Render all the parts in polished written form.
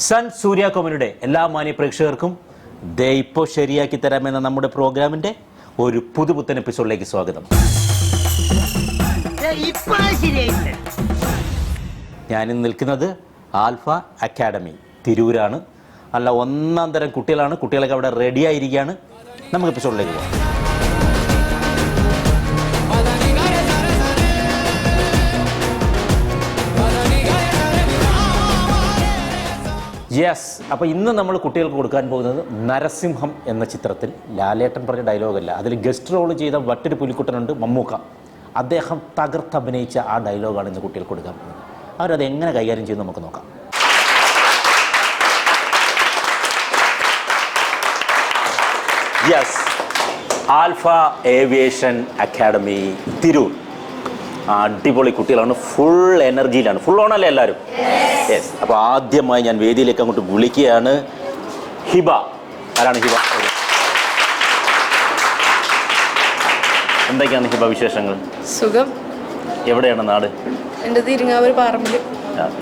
Sun സൂര്യ കോമഡിയുടെ എല്ലാ മാന്യ പ്രേക്ഷകർക്കും ദേ ഇപ്പോൾ ശരിയാക്കി തരാമെന്ന നമ്മുടെ പ്രോഗ്രാമിന്റെ ഒരു പുതുപുത്തൻ എപ്പിസോഡിലേക്ക് സ്വാഗതം. ഞാനിന്ന് നിൽക്കുന്നത് ആൽഫ അക്കാഡമി തിരൂരാണ്. നല്ല ഒന്നാം തരം കുട്ടികളാണ്. കുട്ടികളൊക്കെ അവിടെ റെഡി ആയിരിക്കുകയാണ്. നമുക്ക് എപ്പിസോഡിലേക്ക് പോകാം. യെസ്, അപ്പോൾ ഇന്ന് നമ്മൾ കുട്ടികൾക്ക് കൊടുക്കാൻ പോകുന്നത് നരസിംഹം എന്ന ചിത്രത്തിൽ ലാലേട്ടൻ പറഞ്ഞ ഡയലോഗല്ല, അതിൽ ഗസ്റ്റ് റോൾ ചെയ്ത വട്ടൊരു പുലിക്കുട്ടനുണ്ട്, മമ്മൂക്ക. അദ്ദേഹം തകർത്തഭിനയിച്ച ആ ഡയലോഗാണ് ഇന്ന് കുട്ടികൾക്ക് കൊടുക്കാൻ പോകുന്നത്. അവരത് എങ്ങനെ കൈകാര്യം ചെയ്യുന്നത് നമുക്ക് നോക്കാം. Yes, alpha aviation academy Tirur. അടിപൊളി കുട്ടികളാണ്, ഫുൾ എനർജിയിലാണ്. ഫുൾ ഓണല്ലേ എല്ലാവരും? യെസ്. അപ്പോൾ ആദ്യമായി ഞാൻ വേദിയിലേക്ക് അങ്ങോട്ട് വിളിക്കുകയാണ് ഹിബ. ആരാണ് ഹിബ? എന്തൊക്കെയാണ് ഹിബ വിശേഷങ്ങൾ? സുഖം. എവിടെയാണ് നാട്? എൻ്റെ തിരുങ്ങാവൂർ പറമ്പിൽ.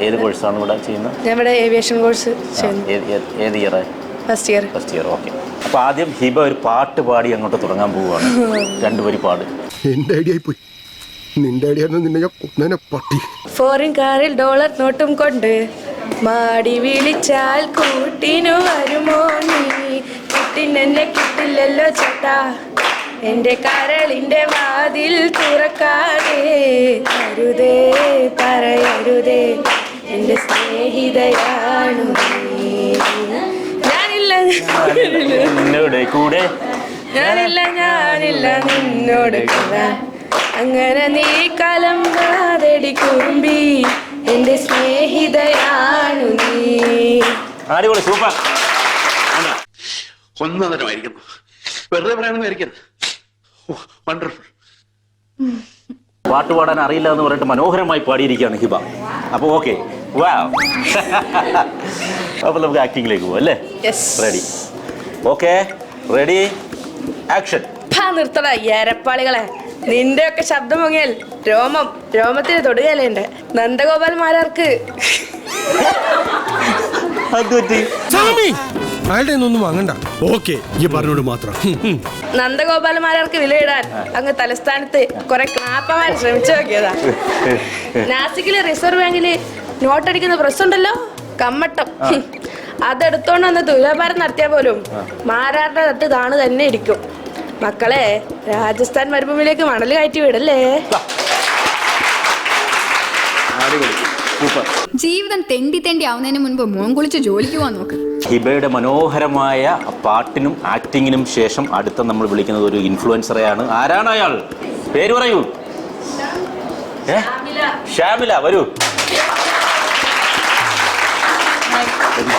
ഏത് കോഴ്സാണ് ഇവിടെ ചെയ്യുന്നത്? ഞാൻ ഇവിടെ ഏവിയേഷൻ കോഴ്സ് ചെയ്യുന്നു. ഏത് ഇയറായി? First year. First year, okay. അപ്പോൾ ആദ്യം ഹിബ ഒരു പാട്ട് പാടി അങ്ങോട്ട് തുടങ്ങാൻ പോവുകയാണ്. രണ്ടുപേരി പാട്. എൻ്റെ ഐഡിയ പോയി. നിന്റെ ഐഡിയ നിന്നെ ഞാൻ കൊന്നേനെ പട്ടി. ഫോറിൻ കാറിൽ ഡോളർ നോട്ടും കൊണ്ട് മാടി വിളിച്ചാൽ കൂട്ടിനു വരുമോ നീ? കുട്ടിനെന്നെ കിട്ടില്ലല്ലോ ചേട്ടാ, എൻ്റെ കരളിൻ്റെ വാതിൽ തുറക്കാതെ. അരുതേ പറയരുതേ, എൻ്റെ സ്നേഹിതയാണു നീ. ഞാനില്ല നിന്നോട് കൂടെ, ഞാനില്ല നിന്നോട് കൂടെ. അങ്ങനെ നീ കലമ്പാതെടി കുറുമ്പി, എന്റെ സ്നേഹിതയാണു നീ. അടിപൊളി, സൂപ്പർ. ഒന്നതരമായിരിക്കുന്നു, വെറുതെ പറയണമെന്നായിരിക്കരുത്. വണ്ടർഫുൾ. പാട്ട് പാടാൻ അറിയില്ല എന്ന് പറഞ്ഞിട്ട് മനോഹരമായി പാടിയിരിക്കുകയാണ് ഹിബ. അപ്പോൾ ഓക്കെ, വാവ്. അപ്പോൾ നമുക്ക് ആക്ടിങ്ങിലേക്ക് പോകാം അല്ലേ? റെഡി? Okay, ready, action. നിർത്തട എരപ്പാളികളെ, നിന്റെ ഒക്കെ ശബ്ദം പൊങ്ങിയാൽ രോമത്തിന് തൊടുകയല്ലേണ്ട്. നന്ദഗോപാൽമാരാർക്ക് വാങ്ങണ്ട. ഓക്കെ, ഈ പറഞ്ഞോട് മാത്രം. നന്ദഗോപാൽമാരാർക്ക് വിലയിടാൻ അങ്ങ് തലസ്ഥാനത്ത് കുറെ ക്ലാപ്പമാര് ശ്രമിച്ചു നോക്കിയതാ. നാസിക്കില് റിസർവ് ബാങ്കില് നോട്ടടിക്കുന്ന പ്രസ് ഉണ്ടല്ലോ, കമ്മട്ടം. അതെടുത്തോണ്ട് വന്ന് തുലാഭാരം നടത്തിയാൽ പോലും മാരാരുടെ തട്ട് താണ് തന്നെ ഇരിക്കും. മക്കളെ, രാജസ്ഥാൻ മരുഭൂമിയിലേക്ക് മണൽ കയറ്റി വിടല്ലേ. ജീവിതം തെണ്ടി ആവുന്നതിന് മുൻപ് മോൻ കുളിച്ച് ജോലിക്ക് പോവാൻ നോക്ക്. ഹിബയുടെ മനോഹരമായ പാട്ടിനും ആക്ടിങ്ങിനും ശേഷം അടുത്ത നമ്മൾ വിളിക്കുന്നത് ഒരു ഇൻഫ്ലുവൻസറെയാണ്. ആരാണ് അയാൾ? പേര് പറയൂ. ഷാമില, വരൂ.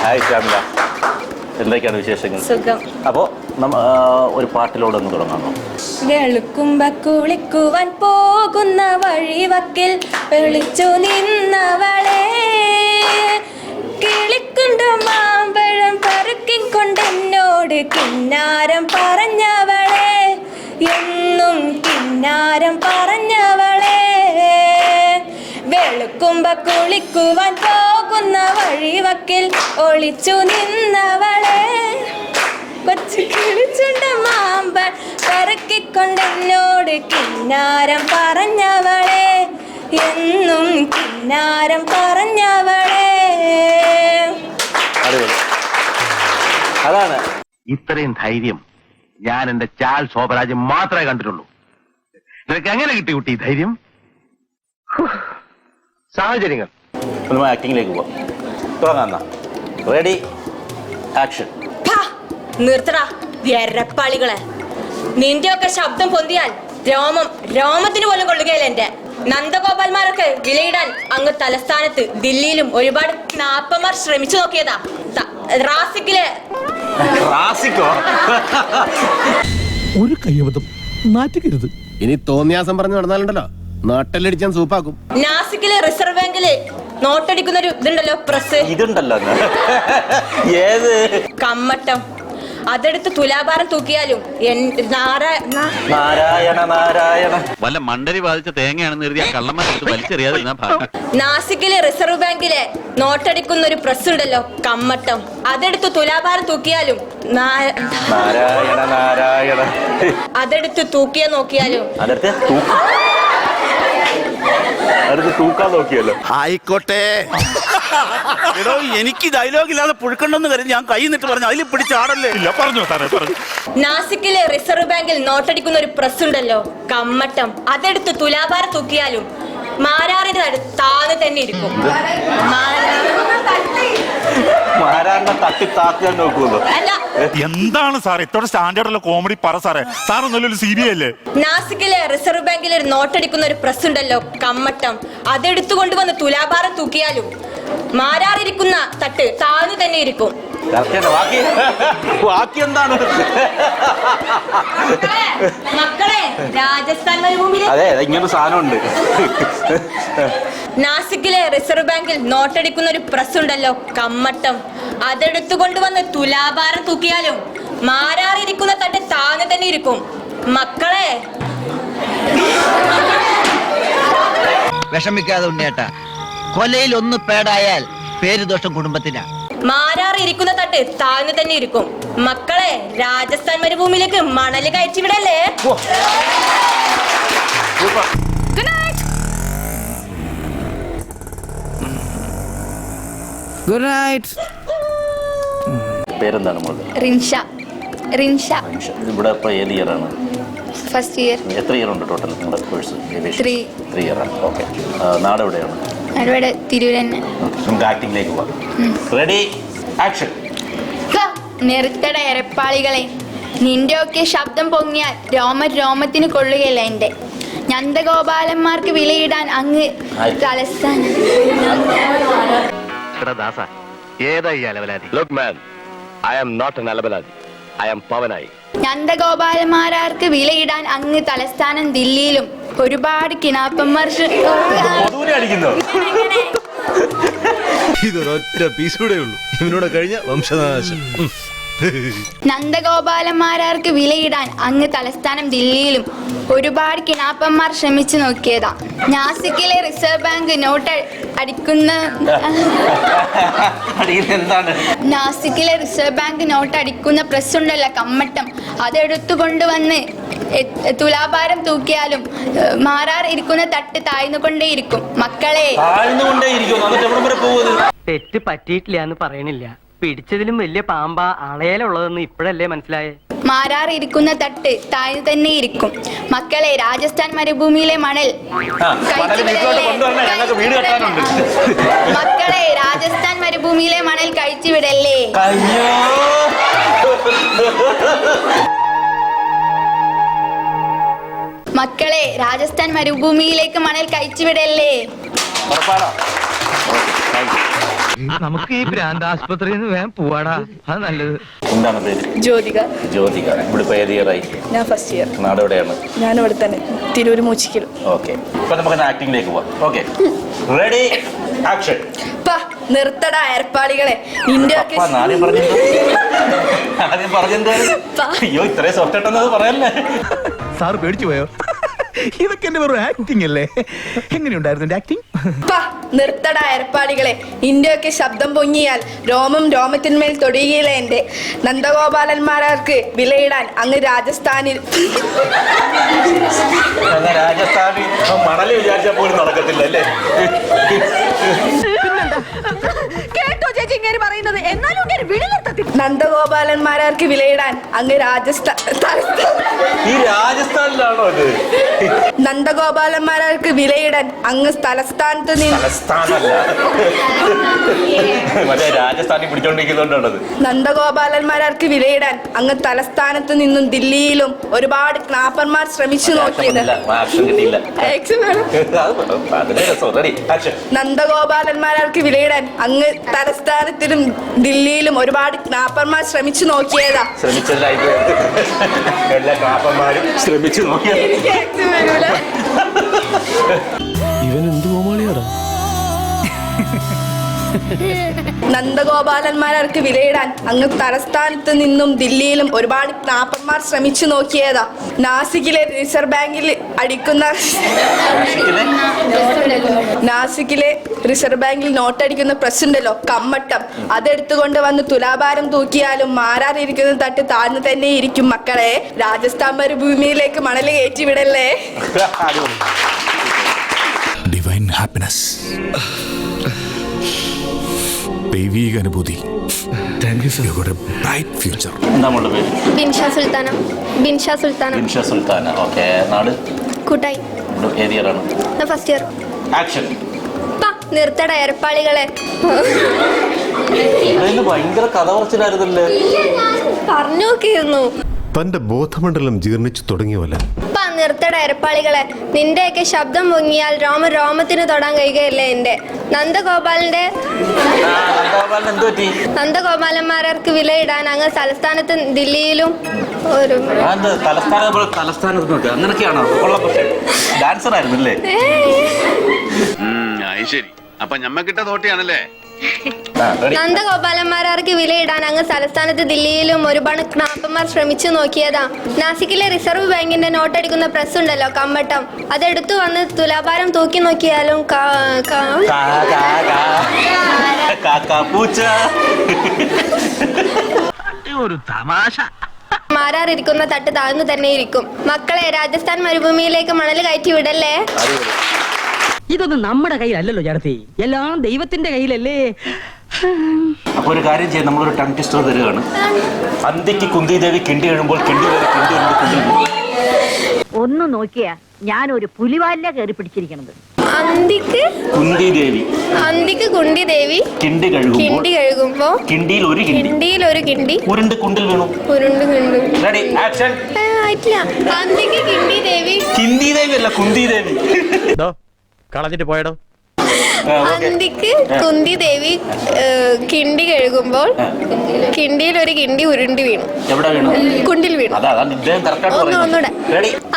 ഹായ് ഷാമില, എന്തൊക്കെയാണ് വിശേഷങ്ങൾ? സുഖം. അപ്പോൾ ഒരു പാട്ടിലൂടെ ഒന്ന് തുടങ്ങാമോ? വെളുക്കുമ്പോ കുളിക്കുവാൻ പോകുന്ന വഴിവക്കിൽ വിളിച്ചു നിന്നവളെ, കിളിക്കുണ്ടു മാമ്പഴം പറക്കിക്കൊണ്ടെന്നോട് കിന്നാരം പറഞ്ഞവളെ, എന്നും കിന്നാരം പറഞ്ഞവളെ. വെളുക്കുമ്പോ കുളിക്കുവാൻ പോകുന്ന വഴിവക്കിൽ ഒളിച്ചു നിന്നവളെ, കൊച്ചു കിളിച്ചുണ്ട മാമ്പ പറക്കിക്കൊണ്ടെന്നോട് കിന്നാരം പറഞ്ഞവളെ, എന്നും കിന്നാരം പറഞ്ഞവളെ. അതാണ്. ഇത്രയും ധൈര്യം ഞാൻ എന്റെ ചാൽ ശോഭരാജ് മാത്രമേ കണ്ടിട്ടുള്ളൂ. നിനക്ക് എങ്ങനെ കിട്ടി കുട്ടി ധൈര്യം? സാഹചര്യങ്ങൾ. നമ്മൾ ആക്ടിങ്ങിലേക്ക് പോവാം. തുടങ്ങാം. Ready, action. നിർത്തടാ എരപ്പാളികളെ, നിന്റെയൊക്കെ ശബ്ദം പൊന്തിയാൽ രോമത്തിന് പോലും കൊള്ളുകയല്ല. എന്റെ നന്ദഗോപാൽമാരൊക്കെ വിലയിടാൻ അങ്ങ് തലസ്ഥാനത്ത് ദില്ലിയിലും ഒരുപാട് നാപ്പന്മാർ ശ്രമിച്ചു നോക്കിയതാ. റാസിക്കിലെ ഒരു കയ്യബദ്ധം നാറ്റിക്കരുത്. ഇനി തോന്നിയാസം പറഞ്ഞു നടന്നാലുണ്ടല്ലോ നാട്ടിലടിച്ചാൻ സൂപ്പാക്കും. നാസിക്കിലെ റിസർവ് ബാങ്കില് നോട്ടടിക്കുന്ന ഒരു ഇതുണ്ടല്ലോ, പ്രസ്. ഇതുണ്ടല്ലോ, ഏത്? കമ്മട്ടം. അതെടുത്ത് തുലാഭാരം തൂക്കിയാലും നാരായണ നാരായണ. വല്ല മണ്ടരി ബാധിച്ച തേങ്ങയാണെന്ന് കരുതി ആ കള്ളന്മാരെടുത്ത് വലിച്ചെറിയാതിരുന്ന ഭാഗ്യം. നാസിക്കിലെ റിസർവ് ബാങ്കിലെ നോട്ടടിക്കുന്ന ഒരു പ്രസ് ഉണ്ടല്ലോ, കമ്മട്ടം, അതെടുത്ത് തുലാഭാരം തൂക്കിയാലും നാരായണ നാരായണ. അതെടുത്ത് തൂക്കിയാ നോക്കിയാലും അടുത്ത് തൂക്കാൻ നോക്കിയല്ലോ. ആയിക്കോട്ടെ. എടോ, എനിക്ക് ഡയലോഗില്ലാതെ പുഴുക്കണ്ടെന്ന് കരുതി ഞാൻ കൈ നിട്ട് പറഞ്ഞു, അതിൽ പിടിച്ചാടല്ലേ. ഇല്ല, പറഞ്ഞു സാറേ, പറഞ്ഞു. നാസിക്കിലെ റിസർവ് ബാങ്കിൽ നോട്ടടിക്കുന്ന ഒരു പ്രസ് ഉണ്ടല്ലോ, കമ്മട്ടം, അതെടുത്ത് തുലാഭാരം തൂക്കിയാലും മാരാറിന്റെ താഴെ തന്നെ ഇരിക്കും. മാരാറിനെ തട്ടി താക്കാൻ നോക്കുമല്ലോ. അല്ല, എന്താണ് സാർ ഇത്തോടെ സ്റ്റാൻഡേർഡുള്ള കോമഡി? പറ സാറേ, സാറൊന്നല്ലൊരു CBI അല്ലേ? നാസിക്കിലെ റിസർവ് ബാങ്കിൽ ഒരു നോട്ടടിക്കുന്ന ഒരു പ്രസ് ഉണ്ടല്ലോ, കമ്മട്ടം, അതെടുത്തു കൊണ്ടുവന്ന് തുലാഭാരം തൂക്കിയാലും മാരാറിരിക്കുന്ന തട്ട് താഴെ തന്നെ ഇരിക്കും. ബാക്കി എന്താണ്? മക്കളെ, രാജസ്ഥാൻ മരുഭൂമിയിലെ അതെ, ഇങ്ങനെ സാധനമുണ്ട്. നാസിക്കിലെ റിസർവ് ബാങ്കിൽ നോട്ടടിക്കുന്ന ഒരു പ്രസ് ഉണ്ടല്ലോ, കമ്മട്ടം, അതെടുത്തു കൊണ്ടുവന്ന് തുലാഭാരം തൂക്കിയാലും മാരാറിരിക്കുന്ന തട്ട് താഴെ തന്നെ ഇരിക്കും. മക്കളെ, വിഷമിക്കാതെ ഉണ്ണിയേട്ടാ, കൊലയിൽ ഒന്ന് പേടായാൽ പേര് ദോഷം കുടുംബത്തിനാ. മാരാറിരിക്കുന്ന തട്ട് താഴ്ന്നു തന്നെ ഇരിക്കും. മക്കളെ, രാജസ്ഥാൻ മരുഭൂമിയിലേക്ക് മണല് കയറ്റിവിടല്ലേ. Good night. പേരെന്താണ് മോളെ? റിൻഷ. ഇവിടെ ഇപ്പൊ ഏത് ഇയറാണ്? First year. എത്ര ഇയർ ഉണ്ട് ടോട്ടൽ നിങ്ങളുടെ കോഴ്സ്? 3 ഇയറാണ്. ഓക്കെ. നാട് എവിടെയാണ്? അവിടെ തിരൂർ തന്നെ. നമുക്ക് ആക്ടിങ്ങിലേക്ക് പോവാം. Ready, action. നിർത്തട എരപ്പാളികളെ, നിന്റെ ഒക്കെ ശബ്ദം പൊങ്ങിയാൽ രോമത്തിന് കൊള്ളുകയല്ല എന്റെ. നന്ദഗോപാലന്മാർക്ക് വിലയിടാൻ അങ്ങ് തലസ്ഥാനം. നന്ദഗോപാലന്മാരാർക്ക് വിലയിടാൻ അങ്ങ് തലസ്ഥാനം ദില്ലിയിലും ഒരുപാട് കിണാപ്പന്മാർ. ഇതൊരൊറ്റ പീസൂടെ ഉള്ളൂ, ഇവനോട് കഴിഞ്ഞ വംശനാശം. നന്ദഗോപാലന്മാരാർക്ക് വിലയിടാൻ അങ്ങ് തലസ്ഥാനം ദില്ലിയിലും ഒരുപാട് കിണാപ്പന്മാർ ശ്രമിച്ചു നോക്കിയതാ. നാസിക്കിലെ റിസർവ് ബാങ്ക് നോട്ട് അടിക്കുന്ന നാസിക്കിലെ റിസർവ് ബാങ്ക് നോട്ട് അടിക്കുന്ന പ്രസ് ഉണ്ടല്ലോ, കമ്മട്ടം, അതെടുത്തു കൊണ്ടുവന്ന് തുലാഭാരം തൂക്കിയാലും മാറാർ ഇരിക്കുന്ന തട്ട് താഴ്ന്നുകൊണ്ടേയിരിക്കും. മക്കളെ, തെറ്റ് പറ്റിയിട്ടില്ല എന്ന് പറയണില്ല. പിടിച്ചതിലും വലിയ പാമ്പാ ആളയാലുള്ളതെന്ന് ഇപ്പോഴല്ലേ മനസ്സിലായേ. മാറാർ ഇരിക്കുന്ന തട്ട് താഴ്ന്നു തന്നെ ഇരിക്കും. മക്കളെ, രാജസ്ഥാൻ മരുഭൂമിയിലെ മണൽ മക്കളെ, രാജസ്ഥാൻ മരുഭൂമിയിലെ മണൽ കഴിച്ചുവിടല്ലേ. മക്കളെ, രാജസ്ഥാൻ മരുഭൂമിയിലേക്ക് മണൽ കഴിച്ചുവിടല്ലേ. നമുക്ക് ഈ ഭ്രാന്താശുപത്രിയിൽ നിന്ന് വേഗം പോവാടാ, അത് നല്ലത്. എന്താണ് പേര്? ജ്യോതിക. ഇവിടെ ഇപ്പൊ ഏത് ഇയറായി? ഞാൻ ഫസ്റ്റ് ഇയർ. നാട് എവിടെയാണ്? ഞാൻ ഇവിടെ തന്നെ, തിരൂർ മൂച്ചിക്കൽ. ഓക്കെ. ഇപ്പൊ നമുക്ക് ആക്ടിങ്ങിലേക്ക് പോവാം. Okay, ready, action. നിർത്തട അയർപ്പാളികളെ, നിന്റെ ഒക്കെ ആദ്യം പറഞ്ഞെന്താ? അയ്യോ, ഇത്രയും സോഫ്റ്റ് ആയിട്ടൊന്നും പറയല്ലേ. സാർ പേടിച്ചു പോയോ? ഇതൊക്കെ എന്റെ വെറും ആക്ടിങ് അല്ലേ? എങ്ങനെയുണ്ടായിരുന്നു എന്റെ ആക്ടിങ്? നിർത്തട അയർപ്പാളികളെ, നിന്റെയൊക്കെ ശബ്ദം പൊങ്ങിയാൽ രോമത്തിന്മേൽ തൊടുകയില്ല എന്റെ. നന്ദഗോപാലന്മാർക്ക് വിലയിടാൻ അങ്ങ് രാജസ്ഥാനിൽ മണല് വിചാരിച്ചാൽ പോലും നടക്കത്തില്ല അല്ലേ? കേട്ടോ ചേച്ചി ഇങ്ങനെ പറയുന്നത്? എന്നാലും നന്ദഗോപാലന്മാർക്ക് വിലയിടാൻ അങ്ങ് ഈ രാജസ്ഥാനിലാണോ ഇത്? നന്ദഗോപാലന്മാർക്ക് വിലയിടാൻ അങ്ങ് തലസ്ഥാനത്ത് മറ്റേ രാജസ്ഥാനിൽ പിടിച്ചോണ്ടിരിക്കുന്നോണ്ടാണത്. നന്ദഗോപാലന്മാർക്ക് വിലയിടാൻ അങ്ങ് തലസ്ഥാനത്ത് നിന്നും ദില്ലിയിലും ഒരുപാട് ക്ലാപ്പന്മാർ ശ്രമിച്ചു നോക്കിയത്. നന്ദഗോപാലന്മാർക്ക് വിലയിടാൻ അങ്ങ് തലസ്ഥാനത്തിലും ദില്ലിയിലും ഒരുപാട് ക്ലാപ്പന്മാർ ശ്രമിച്ചു നോക്കിയതാ. എല്ലാ ക്ലാപ്പന്മാരും ശ്രമിച്ചു നോക്കിയത്. ഇവൻ എന്ത് കോമാളിയാടാ. നന്ദഗോപാലന്മാർക്ക് വിലയിടാൻ അങ്ങ് തലസ്ഥാനത്ത് നിന്നും ദില്ലിയിലും ഒരുപാട് ക്ലാപ്പന്മാർ ശ്രമിച്ചു നോക്കിയതാ. നാസിക്കിലെ റിസർവ് ബാങ്കിൽ നോട്ടടിക്കുന്ന പ്രസ് ഉണ്ടല്ലോ, കമ്മട്ടം, അതെടുത്തുകൊണ്ട് വന്ന് തുലാഭാരം തൂക്കിയാലും മാറാറിരിക്കുന്ന തട്ട് താഴ്ന്നു തന്നെ ഇരിക്കും. മക്കളെ, രാജസ്ഥാൻ മരുഭൂമിയിലേക്ക് മണൽ കയറ്റി വിടല്ലേ. ഡിവൈൻ ഹാപ്പിനെസ്, ദൈവീക അനുഭൂതി. Bright future. നമ്മുടെ പേര് ബിൻഷ സുൽത്താന. ഓക്കെ. നാട് കൂട്ടായി. ഏത് ഇയറാണ്? First year. ആക്ഷൻ. നിർത്തട ഏർപ്പാളികളെ. ഭയങ്കര കഥ പറച്ചിലായിരുന്നല്ലേ. പറഞ്ഞു നോക്കിയിരുന്നു. തന്റെ ബോധമണ്ഡലം ജീർണിച്ചു തുടങ്ങിയവല്ല. നിർത്തട ഏർപ്പാളികളെ, നിന്റെയൊക്കെ ശബ്ദം പൊങ്ങിയാൽ രോമത്തിന് തൊടാൻ കഴിയുകയല്ലേ എന്റെ നന്ദഗോപാലന്മാർക്ക് വിലയിടാൻ അങ്ങ് തലസ്ഥാനത്ത് ദില്ലിയിലും ഒരു ശരി. അപ്പൊ ഞമ്മക്കിട്ട തോട്ടിയാണല്ലേ. നന്ദഗോപാലന്മാർക്ക് വിലയിടാൻ അങ്ങ് തലസ്ഥാനത്ത് ദില്ലിയിലും ഒരുപാട് ക്ലാപ്പന്മാർ ശ്രമിച്ചു നോക്കിയതാ. നാസിക്കിലെ റിസർവ് ബാങ്കിന്റെ നോട്ടടിക്കുന്ന പ്രസ് ഉണ്ടല്ലോ, കമ്മട്ടം, അതെടുത്തു വന്ന് തുലാഭാരം തൂക്കി നോക്കിയാലും ഒരു തമാശ. മാറാറിരിക്കുന്ന തട്ട് താഴ്ന്നു തന്നെ ഇരിക്കും. മക്കളെ, രാജസ്ഥാൻ മരുഭൂമിയിലേക്ക് മണൽ കയറ്റി വിടല്ലേ. ഇതൊന്നും നമ്മുടെ കയ്യിലല്ലല്ലോ ചേർത്തി, എല്ലാം ദൈവത്തിന്റെ കയ്യിലല്ലേ. അപ്പൊ ഒരു കാര്യം ചെയ്യാം, നമ്മളൊരു ടങ് ട്വിസ്റ്റർ തരികയാണ്. അന്തിക്ക് കുന്തിദേവി കിണ്ടി എഴുമ്പോൾ കിണ്ടി ഒന്ന് നോക്കിയാ ഞാൻ ഒരു പുലിവാലിനെ കയറി പിടിച്ചിരിക്കണത്. അന്തിക്ക് കുണ്ടിദേവി കിണ്ടി കഴുകുമ്പോ കിണ്ടിയിൽ ഒരു കിണ്ടി ഉരുണ്ട് കുണ്ടിൽ വീണു. Ready, action. ആയിട്ടില്ല. അന്തിക്ക് കിണ്ടിദേവി അല്ല, കുന്തിദേവി. കളഞ്ഞിട്ട് പോയടോ. അന്തിക്ക് കുന്തിദേവി കിണ്ടി കഴുകുമ്പോൾ കിണ്ടിയിൽ ഒരു കിണ്ടി ഉരുണ്ട് വീണു. എവിടെ വീണു? കുണ്ടിൽ വീണു. ഒന്നുകൂടെ.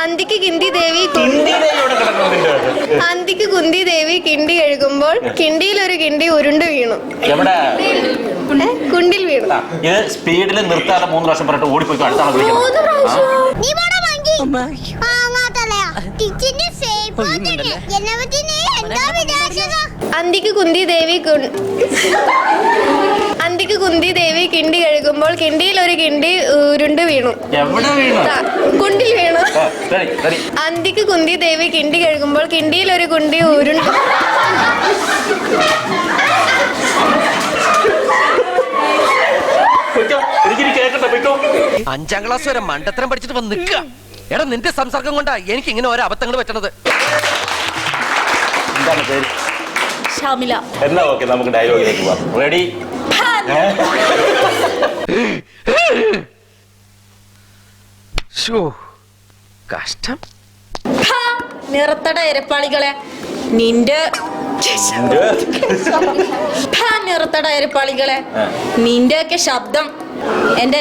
അന്തിക്ക് കുന്തിദേവി കിണ്ടി കഴുകുമ്പോൾ കിണ്ടിയിൽ ഒരു കിണ്ടി ഉരുണ്ട് വീണു. കുണ്ടിൽ വീണു. ഇത് സ്പീഡിൽ നിർത്താതെ 3 പ്രാവശ്യം പറഞ്ഞിട്ട് ഓടിപ്പോയി അടുത്താണ് വിളിക്കുന്നത്. അന്തിക്ക് കുന്തിദേവി കിണ്ടി കഴുകുമ്പോൾ കിണ്ടിയിൽ ഒരു കിണ്ടി ഉരുണ്ട് വീണു. കുണ്ടിൽ വീണു. അന്തിക്ക് കുന്തിദേവി കിണ്ടി കഴുകുമ്പോൾ കിണ്ടിയിൽ ഒരു കുണ്ടി ഉരുണ്ട്. അഞ്ചാം ക്ലാസ് വരെ മണ്ടത്തരം പഠിച്ചിട്ട് വന്ന് നിൽക്കുക. എടാ, നിന്റെ സംസർഗം കൊണ്ടാ എനിക്ക് ഇങ്ങനെ ഓരോ അബദ്ധങ്ങൾ പറ്റണത്. എന്താണ് പേര്? ഷാമില. എന്നാ ഓക്കെ, നമുക്ക് ഡയലോഗിലേക്ക് പോവാം. റെഡി? കഷ്ടം. നിറത്തട ഇരപ്പാളികളെ, നിന്റെ നിറത്തട ഇരപ്പാളികളെ, നിന്റെയൊക്കെ ശബ്ദം എന്റെ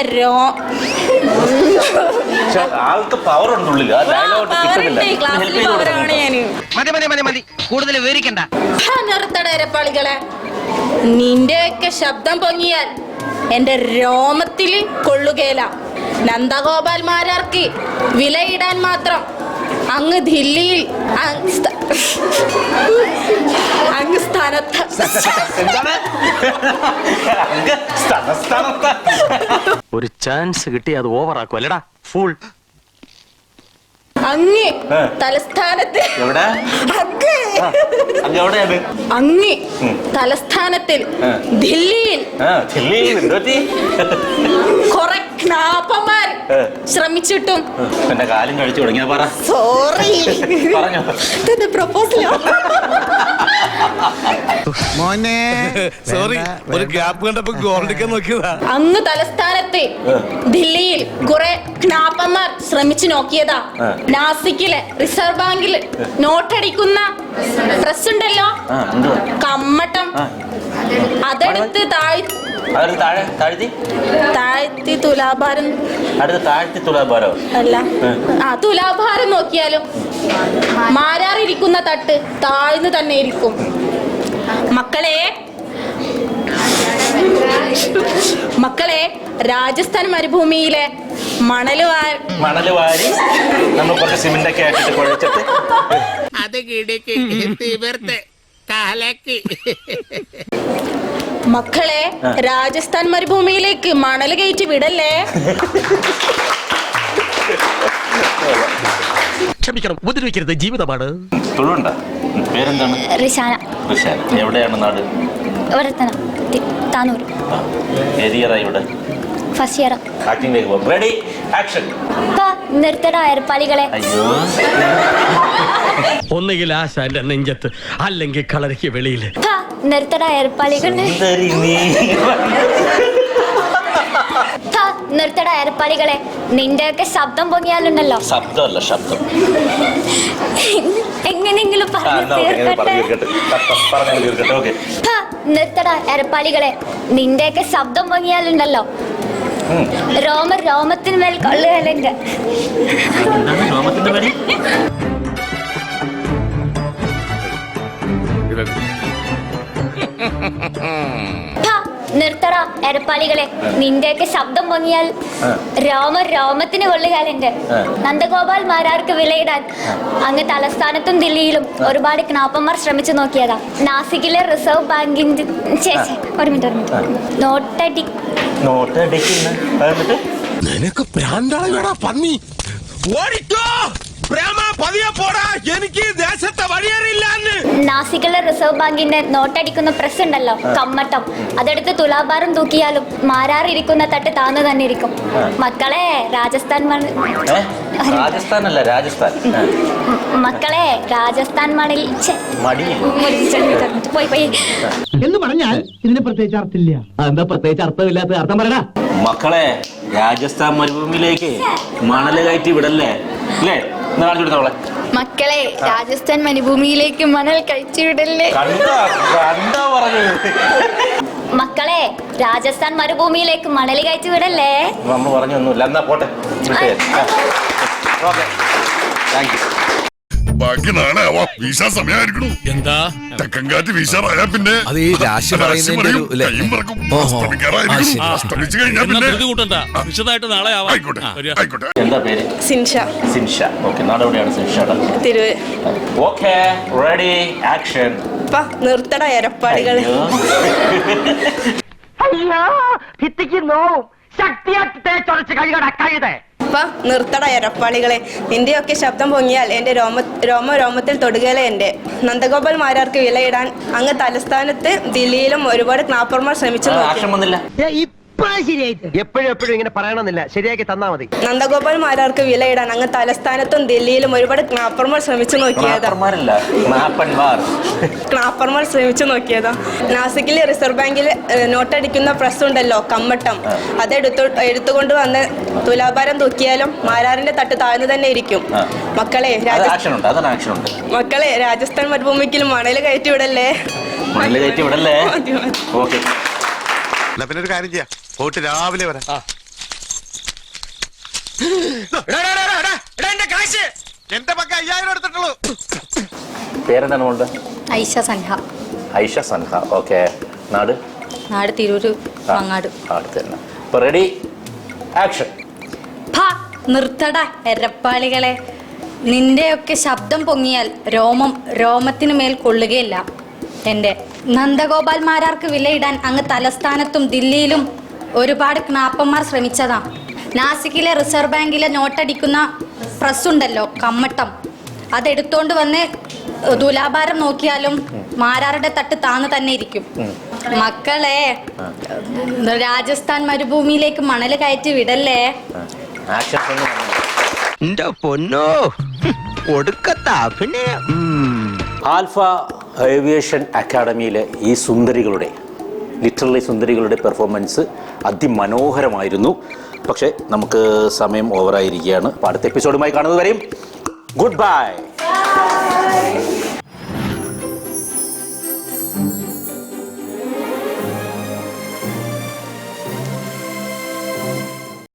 ആൾക്ക് പവർ ഉണ്ടുള്ളിൽ. മതി, കൂടുതൽ വിവരിക്കണ്ട. നിറത്തട ഇരപ്പാളികളെ, നിന്റെയൊക്കെ ശബ്ദം പൊങ്ങിയാൽ എന്റെ രോമത്തിൽ കൊള്ളുകയില്ല. നന്ദഗോപാൽമാരാർക്ക് വിലയിടാൻ മാത്രം അങ്ങ് ദില്ലിയിൽ അങ്ങ് സ്ഥാനത്ത് ഒരു ചാൻസ് കിട്ടി അത് ഓവറാക്കും അല്ലടാ ഫുൾ. അങ്ങ് തലസ്ഥാനത്ത് അങ്ങ് തലസ്ഥാനത്തിൽ ദില്ലിയിൽ കുറെ ക്നാപ്പന്മാർ ശ്രമിച്ചിട്ടും എന്റെ കാലും കഴിച്ചു തുടങ്ങിയ പറ. സോറി, പ്രപ്പോസലോ മോനെ സോറി, ഒരു ഗ്യാപ്പ് കണ്ടപ്പോ ഗോൾഡിക്കാൻ നോക്കിയതാ. അങ്ങ് തലസ്ഥാനത്ത് ദില്ലിയിൽ കുറെ ക്നാപ്പന്മാർ ശ്രമിച്ചു നോക്കിയതാ. നാസിക്കിലെ റിസർവ് ബാങ്കിൽ നോട്ടടിക്കുന്ന പ്രസ് ഉണ്ടല്ലോ, കമ്മട്ടം, അതെടുത്ത് താഴ്ത്തി തുലാഭാരം അല്ല, തുലാഭാരം നോക്കിയാലും മാരാറിരിക്കുന്ന തട്ട് താഴ്ന്നു തന്നെ ഇരിക്കും. മക്കളെ, മക്കളെ രാജസ്ഥാൻ മരുഭൂമിയിലെ മണല് വാരി നമ്മൾ കുറച്ച് സിമെന്റ് ഒക്കെ ആക്കിയിട്ട് കുഴച്ചിട്ട് അത് കിടക്ക് തീവർത്ത് കാലക്ക്. മക്കളെ രാജസ്ഥാൻ മരുഭൂമിയിലേക്ക് മണല് കയറ്റി വിടല്ലേ. ക്ഷമിക്കണം, ഉപദ്രവിക്കരുത്, ജീവിതമാണ്. തുളുണ്ട പേരെന്താണ്? റിഷാന. റിഷാന. എവിടെയാണ് നാട്? ഇവിടെ തന്നെ താനൂർ. ഏത് ഇയറായി ഇവിടെ? First year. ആക്ടിംഗിലേക്ക് പോകും. Ready action. നിർത്തട അയർപ്പാളികളെ. അയ്യോ ഒന്നുകിൽ ആശാന്റെ നെഞ്ചത്ത്, അല്ലെങ്കിൽ കളരിക്ക് വെളിയിൽ. നിർത്തട അയർപ്പാളികളെ. നിർത്തട അയർപ്പാളികളെ, നിന്റെയൊക്കെ ശബ്ദം പൊങ്ങിയാലുണ്ടല്ലോ. ശബ്ദമല്ല ശബ്ദം. എങ്ങനെങ്കിലും നിർത്തട അയർപ്പാളികളെ, നിന്റെയൊക്കെ ശബ്ദം പൊങ്ങിയാലുണ്ടല്ലോ രോമത്തിന് മേൽ കൊള്ളുകയല്ലെങ്കിൽ. നിർത്തട എരപ്പാളികളെ, നിന്റെയൊക്കെ ശബ്ദം പൊങ്ങിയാൽ രോമത്തിന് കൊള്ളുകാലുണ്ട്. നന്ദഗോപാൽ മാരാർക്ക് വിലയിടാൻ അങ്ങ് തലസ്ഥാനത്തും ദില്ലിയിലും ഒരുപാട് ക്നാപ്പന്മാർ ശ്രമിച്ചു നോക്കിയതാ. നാസിക്കിലെ റിസർവ് ബാങ്കിന്റെ ഒരു മിനിറ്റ് നിനക്ക് പ്രാന്താളാ പന്നി. ഓടിക്കോ എനിക്ക് ദേശത്തെ വഴിയേറിയില്ലാന്ന്. നാസിക്കിലെ റിസർവ് ബാങ്കിന്റെ നോട്ടടിക്കുന്ന പ്രസ് ഉണ്ടല്ലോ കമ്മട്ടം, അതെടുത്ത് തുലാഭാരം തൂക്കിയാലും മാരാറിരിക്കുന്ന തട്ട് താന്നു തന്നെ ഇരിക്കും. മക്കളെ രാജസ്ഥാൻ രാജസ്ഥാനല്ല രാജസ്ഥാൻ. മക്കളെ രാജസ്ഥാൻ മണിൽ പോയി എന്ന് പറഞ്ഞാൽ ഇതിന് പ്രത്യേകിച്ച് അർത്ഥമില്ല. എന്താ പ്രത്യേകിച്ച് അർത്ഥമില്ലാത്ത അർത്ഥം പറയടാ. മക്കളെ രാജസ്ഥാൻ മരുഭൂമിയിലേക്ക് മണല് കയറ്റി വിടല്ലേ അല്ലേ? മക്കളെ രാജസ്ഥാൻ മരുഭൂമിയിലേക്ക് മണൽ കഴിച്ചു വിടല്ലേ. മക്കളെ രാജസ്ഥാൻ മരുഭൂമിയിലേക്ക് മണൽ കഴിച്ചു വിടല്ലേ. നമ്മൾ പറഞ്ഞൊന്നുമില്ല. എന്നാ പോട്ടെ. ബാക്കി നാളെ ആവാം. വീശാൻ സമയമായിരിക്കണു. എന്താ തെക്കൻ കാറ്റ് വീശാറായാ പിന്നെ അത് ഈ രാശി പറയുന്നതിന്റെ കയ്യും പറക്കും. അസ്തമിച്ചു കഴിഞ്ഞാൽ പിന്നെ വിശദമായിട്ട് നാളെ ആവാം. ആയിക്കോട്ടെ. എന്താ പേര്? സിൻഷ. സിൻഷ. ഓക്കെ. നാട് എവിടെയാണ് സിൻഷയുടെ? തിരുവ്. Okay ready action. നിർത്തട എരപ്പാളികളെ. അയ്യോ ഭിത്തിക്ക് നോവും. ശക്തിയായിട്ട് ചൊറച്ച് കഴിയട കഴുതേ. നിർത്തട എരപ്പാളികളെ, നിന്റെയൊക്കെ ശബ്ദം പൊങ്ങിയാൽ എന്റെ രോമത്തിൽ തൊടുകയിലെ. എന്റെ നന്ദഗോപാൽ മാരാർക്ക് വിലയിടാൻ അങ്ങ് തലസ്ഥാനത്ത് ദില്ലിയിലും ഒരുപാട് ക്നാപ്പർമാർ ശ്രമിച്ചു നോക്കി. എപ്പോഴും ഇങ്ങനെ പറയണമെന്നില്ല, ശരിയാക്കി തന്നാ മതി. നന്ദഗോപാൽ മാരാർക്ക് വിലയിടാൻ അങ്ങ് തലസ്ഥാനത്തും ദില്ലിയിലും ഒരുപാട് ക്നാപ്പർമാർ ശ്രമിച്ചു നോക്കിയതാ. നാസിക്കിലെ റിസർവ് ബാങ്കിൽ നോട്ടടിക്കുന്ന പ്രസ് ഉണ്ടല്ലോ കമ്മട്ടം, എടുത്തുകൊണ്ട് വന്ന് തുലാഭാരം തൂക്കിയാലും മാരാറിന്റെ തട്ട് താഴ്ന്നു തന്നെ ഇരിക്കും. മക്കളെ രാജസ്ഥാൻ മരുഭൂമിക്ക് മണല് കയറ്റി വിടല്ലേ. പിന്നെ ഒരു കാര്യം ചെയ്യാം, പോയിട്ട് രാവിലെ വരാം. എന്റെ പക്ക 5000 എടുത്തിട്ടുള്ളൂ. പേരെന്താണ് മോളുടെ? ഐഷ സൻഹ. ഐഷ സൻഹ. ഓക്കെ. നാട്? നാട് തിരൂര് മങ്ങാട്. Ready action. നിർത്തട എരപ്പാളികളെ, നിന്റെയൊക്കെ ശബ്ദം പൊങ്ങിയാൽ രോമത്തിന് മേൽ കൊള്ളുകയില്ല. എന്റെ നന്ദഗോപാൽ മാരാർക്ക് വിലയിടാൻ അങ്ങ് തലസ്ഥാനത്തും ദില്ലിയിലും ഒരുപാട് ക്നാപ്പന്മാർ ശ്രമിച്ചതാ. നാസിക്കിലെ റിസർവ് ബാങ്കിലെ നോട്ടടിക്കുന്ന പ്രസ് ഉണ്ടല്ലോ കമ്മട്ടം, അതെടുത്തോണ്ട് വന്ന് തുലാഭാരം നോക്കിയാലും മാരാറുടെ തട്ട് താന്നു തന്നെ ഇരിക്കും. മക്കളെ രാജസ്ഥാൻ മരുഭൂമിയിലേക്ക് മണല് കയറ്റി വിടല്ലേ. പൊന്നോ ഒടുക്കത്താ. പിന്നെ ആൽഫ ഏവിയേഷൻ അക്കാഡമിയിലെ ഈ ലിറ്ററലി സുന്ദരികളുടെ പെർഫോമൻസ് അതിമനോഹരമായിരുന്നു. പക്ഷേ നമുക്ക് സമയം ഓവറായിരിക്കുകയാണ്. അപ്പോൾ അടുത്ത എപ്പിസോഡുമായി കാണുന്നതുവരെയും ഗുഡ് ബൈ.